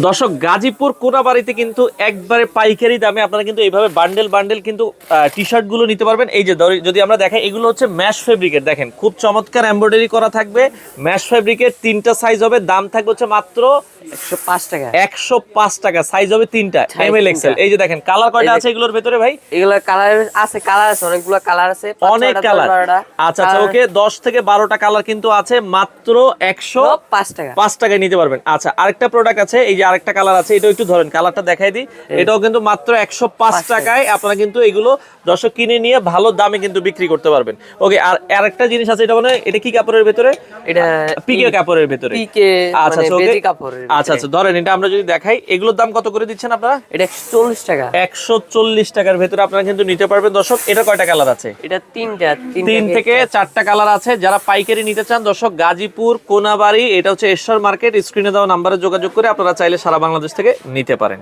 দর্শক গাজীপুর কোনাবাড়িতে কিন্তু একবারে পাইকারি দামে আপনারা কিন্তু এইভাবে বান্ডেল বান্ডেল কিন্তু টি শার্ট গুলো নিতে পারবেন। এই যে যদি আমরা দেখাই, এগুলো হচ্ছে ম্যাশ ফেব্রিকের, দেখেন খুব চমৎকার এমব্রয়ডারি করা থাকবে। ম্যাশ ফেব্রিকের তিনটা সাইজ হবে, দাম থাকবে হচ্ছে মাত্র 105 টাকা। 105 টাকা, সাইজ হবে তিনটা, এম এল এক্সেল। এই যে দেখেন কালার কয়টা আছে এগুলোর ভেতরে ভাই? এগুলা কালার আছে, অনেকগুলো কালার আছে, অনেক কালার। আচ্ছা আচ্ছা, ওকে 10 থেকে 12টা কালার কিন্তু আছে, মাত্র 105 টাকা, 5 টাকায় নিতে পারবেন। আচ্ছা, আরেকটা প্রোডাক্ট আছে, এই যে আরেকটা কালার আছে, এটা একটু ধরেন, কালারটা দেখাই দিই। এটাও কিন্তু মাত্র 105 টাকায় আপনারা কিন্তু এগুলো দর্শক কিনে নিয়ে ভালো দামে কিন্তু বিক্রি করতে পারবেন। ওকে, আর আরেকটা জিনিস আছে, এটা মানে এটা কি কাপড়ের ভেতরে? এটা পিকে কাপড়ের ভেতরে। পিকে আচ্ছা মানে আচ্ছা, ওকে বেজি কাপড়ের। আচ্ছা আচ্ছা, ধরেন এটা আমরা যদি দেখাই, এগুলোর দাম কত করে দিচ্ছেন আপনারা? এটা 140 টাকা। 140 টাকার ভেতরে আপনারা কিন্তু নিতে পারবেন দর্শক। এটা কয়টা কালার আছে? এটা তিন থেকে 4টা কালার আছে। যারা পাইকারি নিতে চান দর্শক, গাজীপুর কোনাবাড়ি, এটা হচ্ছে ঈশ্বর মার্কেট, স্ক্রিনে দেওয়া নাম্বারে যোগাযোগ করে আপনারা চাইলে সারা বাংলাদেশ থেকে নিতে পারেন।